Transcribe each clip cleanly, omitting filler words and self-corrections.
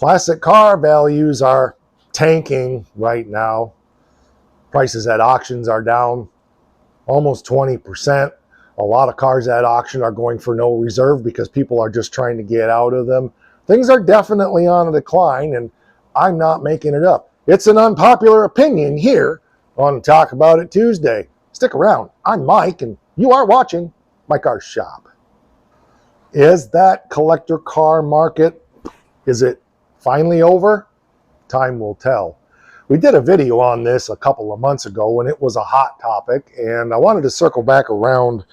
Classic car values are tanking right now. Prices at auctions are down almost 20%. A lot of cars at auction are going for no reserve because people are just trying to get out of them. Things are definitely on a decline, and I'm not making it up. It's an unpopular opinion here on Talk About It Tuesday. Stick around. I'm Mike, and you are watching My Car Shop. Is that collector car market, is it finally over? Time will tell. We did a video on this a couple of months ago when it was a hot topic, and I wanted to circle back around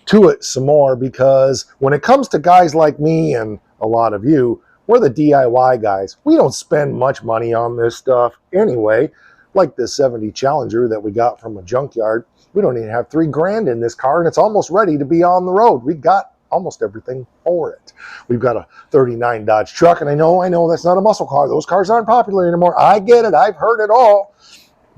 to it some more because when it comes to guys like me and a lot of you, we're the DIY guys. We don't spend much money on this stuff anyway, like this 70 Challenger that we got from a junkyard. We don't even have $3,000 in this car, and it's almost ready to be on the road. We got almost everything for it. We've got a 39 Dodge truck, and I know that's not a muscle car. Those cars aren't popular anymore. I get it. I've heard it all.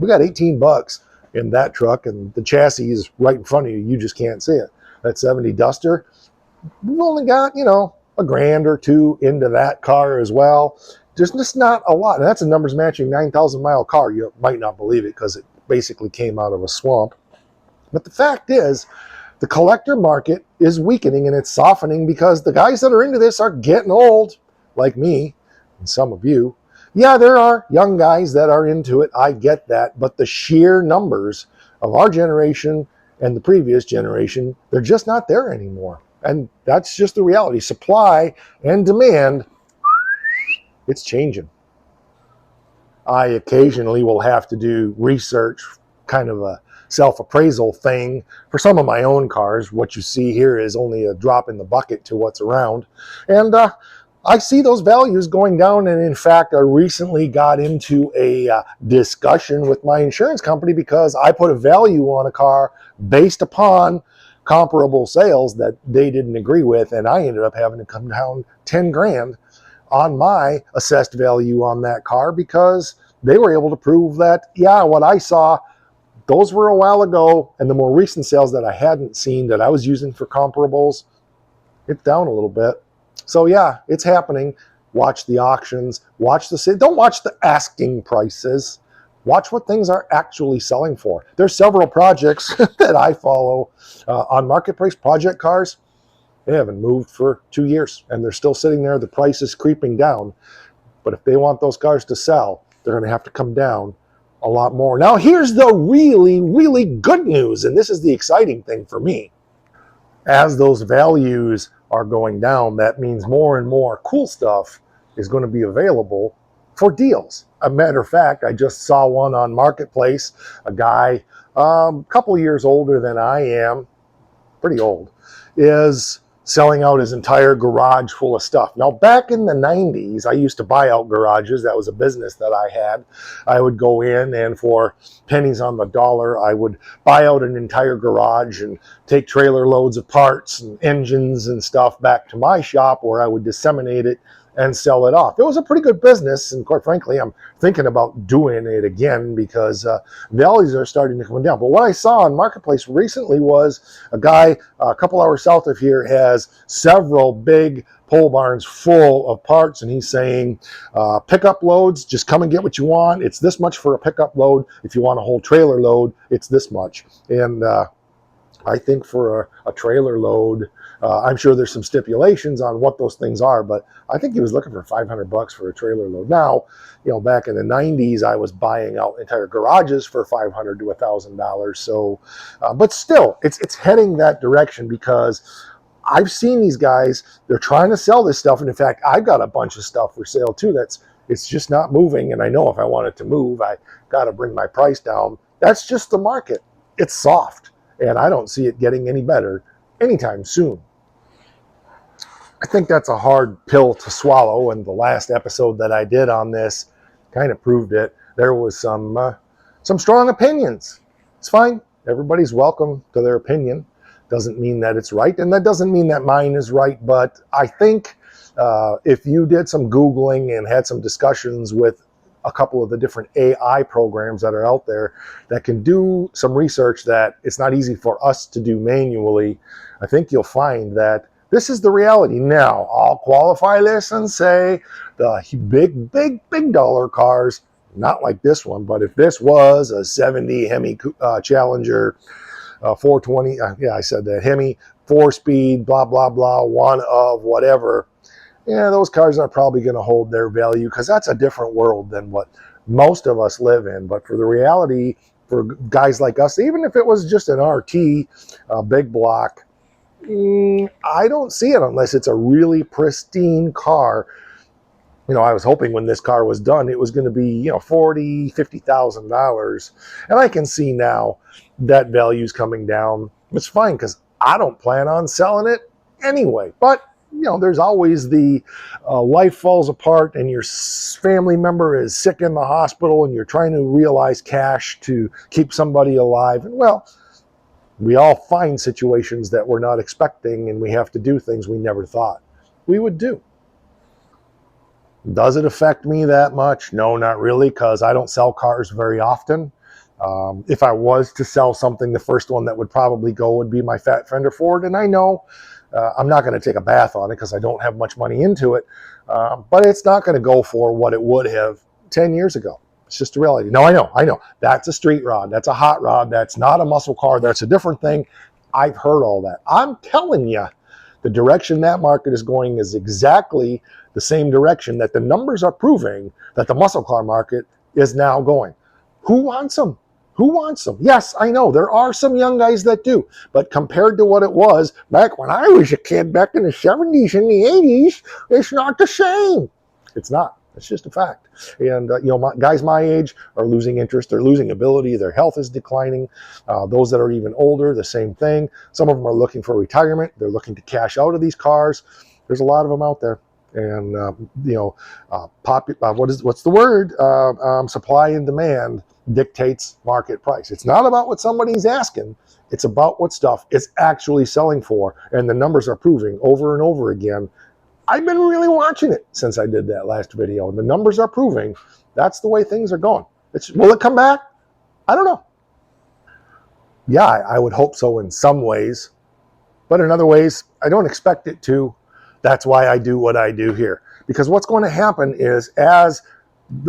We got 18 bucks in that truck, and the chassis is right in front of you. You just can't see it. That 70 Duster, we've only got, a grand or two into that car as well. Just not a lot. And that's a numbers matching 9,000 mile car. You might not believe it because it basically came out of a swamp. But the fact is, the collector market is weakening and it's softening because the guys that are into this are getting old, like me and some of you. Yeah, there are young guys that are into it. I get that. But the sheer numbers of our generation and the previous generation, they're just not there anymore. And that's just the reality. Supply and demand, it's changing. I occasionally will have to do research, kind of a self-appraisal thing for some of my own cars. What you see here is only a drop in the bucket to what's around. And I see those values going down. And in fact, I recently got into a discussion with my insurance company because I put a value on a car based upon comparable sales that they didn't agree with. And I ended up having to come down 10 grand on my assessed value on that car because they were able to prove that, yeah, what I saw, those were a while ago, and the more recent sales that I hadn't seen that I was using for comparables, it's down a little bit. So yeah, it's happening. Watch the auctions, don't watch the asking prices. Watch what things are actually selling for. There's several projects that I follow on Marketplace, project cars. They haven't moved for 2 years, and they're still sitting there. The price is creeping down. But if they want those cars to sell, they're going to have to come down a lot more. Now, here's the really, really good news, and this is the exciting thing for me. As those values are going down, that means more and more cool stuff is going to be available for deals. A matter of fact, I just saw one on Marketplace, a guy a couple years older than I am, pretty old, is selling out his entire garage full of stuff. Now, back in the 90s, I used to buy out garages. That was a business that I had. I would go in and for pennies on the dollar, I would buy out an entire garage and take trailer loads of parts and engines and stuff back to my shop where I would disseminate it and sell it off. It was a pretty good business, and quite frankly, I'm thinking about doing it again because values are starting to come down. But what I saw on Marketplace recently was a guy a couple hours south of here has several big pole barns full of parts, and he's saying pickup loads, just come and get what you want. It's this much for a pickup load. If you want a whole trailer load, it's this much. And I think for a trailer load, I'm sure there's some stipulations on what those things are, but I think he was looking for 500 bucks for a trailer load. Now, back in the 90s, I was buying out entire garages for $500 to $1,000. So, but still, it's heading that direction because I've seen these guys, they're trying to sell this stuff. And in fact, I've got a bunch of stuff for sale too it's just not moving. And I know if I want it to move, I got to bring my price down. That's just the market. It's soft. And I don't see it getting any better anytime soon. I think that's a hard pill to swallow, and the last episode that I did on this kind of proved it. There was some strong opinions. It's fine. Everybody's welcome to their opinion. Doesn't mean that it's right, and that doesn't mean that mine is right, but I think if you did some Googling and had some discussions with a couple of the different AI programs that are out there that can do some research that it's not easy for us to do manually, I think you'll find that This is the reality. Now, I'll qualify this and say the big dollar cars, not like this one, but if this was a 70 Hemi Challenger 420, yeah, I said that, Hemi, 4-speed, blah, blah, blah, one of whatever, yeah, those cars are probably going to hold their value because that's a different world than what most of us live in. But for the reality, for guys like us, even if it was just an RT, big block, I don't see it unless it's a really pristine car. You know, I was hoping when this car was done, it was going to be, you know, $40,000, $50,000. And I can see now that value's coming down. It's fine because I don't plan on selling it anyway. But, you know, there's always the life falls apart and your family member is sick in the hospital and you're trying to realize cash to keep somebody alive. And, well, we all find situations that we're not expecting and we have to do things we never thought we would do. Does it affect me that much? No, not really, because I don't sell cars very often. If I was to sell something, the first one that would probably go would be my fat fender Ford. And I know I'm not going to take a bath on it because I don't have much money into it. But it's not going to go for what it would have 10 years ago. It's just a reality. No, I know. That's a street rod. That's a hot rod. That's not a muscle car. That's a different thing. I've heard all that. I'm telling you, the direction that market is going is exactly the same direction that the numbers are proving that the muscle car market is now going. Who wants them? Who wants them? Yes, I know there are some young guys that do, but compared to what it was back when I was a kid back in the 70s and the 80s, it's not the same. It's not. It's just a fact. And, you know, guys my age are losing interest. They're losing ability. Their health is declining. Those that are even older, the same thing. Some of them are looking for retirement. They're looking to cash out of these cars. There's a lot of them out there. And, you know, what's the word? Supply and demand dictates market price. It's not about what somebody's asking. It's about what stuff is actually selling for. And the numbers are proving over and over again. I've been really watching it since I did that last video. And the numbers are proving that's the way things are going. Will it come back? I don't know. Yeah, I would hope so in some ways. But in other ways, I don't expect it to. That's why I do what I do here. Because what's going to happen is as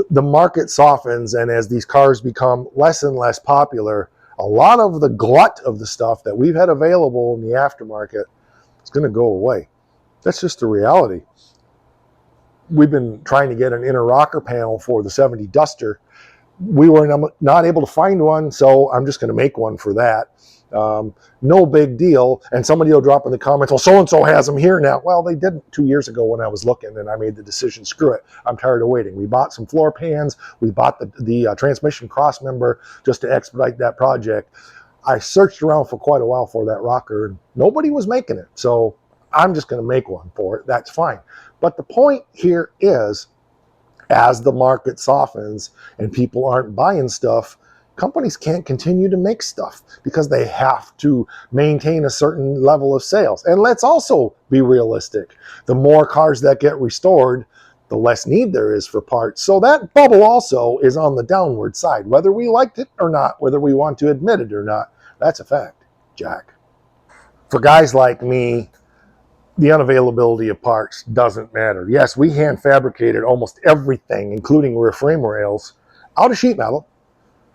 the market softens and as these cars become less and less popular, a lot of the glut of the stuff that we've had available in the aftermarket is going to go away. That's just the reality. We've been trying to get an inner rocker panel for the 70 Duster. We were not able to find one, so I'm just going to make one for that. No big deal. And somebody will drop in the comments, well, so-and-so has them here now. Well, they didn't 2 years ago when I was looking, and I made the decision, screw it. I'm tired of waiting. We bought some floor pans. We bought the transmission cross member just to expedite that project. I searched around for quite a while for that rocker, and nobody was making it. So I'm just going to make one for it. That's fine. But the point here is, as the market softens and people aren't buying stuff, companies can't continue to make stuff because they have to maintain a certain level of sales. And let's also be realistic. The more cars that get restored, the less need there is for parts. So that bubble also is on the downward side, whether we liked it or not, whether we want to admit it or not. That's a fact, Jack. For guys like me, the unavailability of parts doesn't matter. Yes, we hand fabricated almost everything, including rear frame rails, out of sheet metal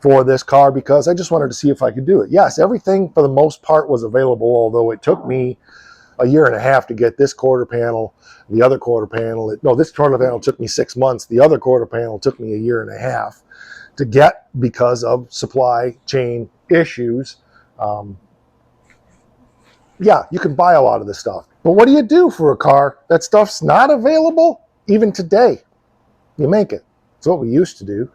for this car because I just wanted to see if I could do it. Yes, everything for the most part was available, although it took me a year and a half to get this quarter panel, the other quarter panel. This quarter panel took me 6 months. The other quarter panel took me a year and a half to get because of supply chain issues. Yeah, you can buy a lot of this stuff. But what do you do for a car that stuff's not available even today? You make it. It's what we used to do.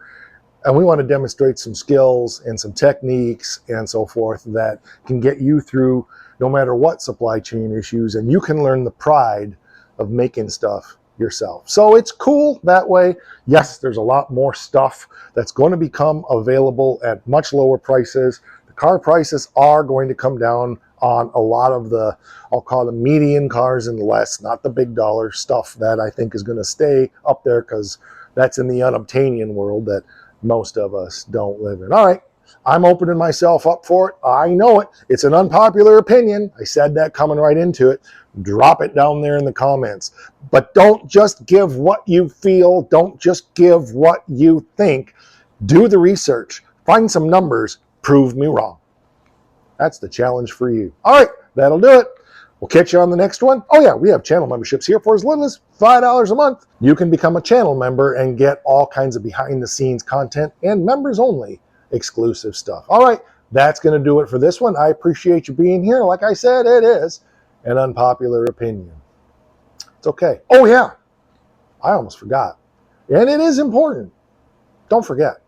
And we want to demonstrate some skills and some techniques and so forth that can get you through no matter what supply chain issues, and you can learn the pride of making stuff yourself. So it's cool that way. Yes, there's a lot more stuff that's going to become available at much lower prices. The car prices are going to come down on a lot of the, I'll call them median cars and less, not the big dollar stuff that I think is going to stay up there because that's in the unobtainium world that most of us don't live in. All right, I'm opening myself up for it. I know it. It's an unpopular opinion. I said that coming right into it. Drop it down there in the comments. But don't just give what you feel. Don't just give what you think. Do the research. Find some numbers. Prove me wrong. That's the challenge for you. All right, that'll do it. We'll catch you on the next one. Oh yeah, we have channel memberships here for as little as $5 a month. You can become a channel member and get all kinds of behind the scenes content and members only exclusive stuff. All right, that's going to do it for this one. I appreciate you being here. Like I said, it is an unpopular opinion. It's okay. Oh yeah, I almost forgot. And it is important. Don't forget.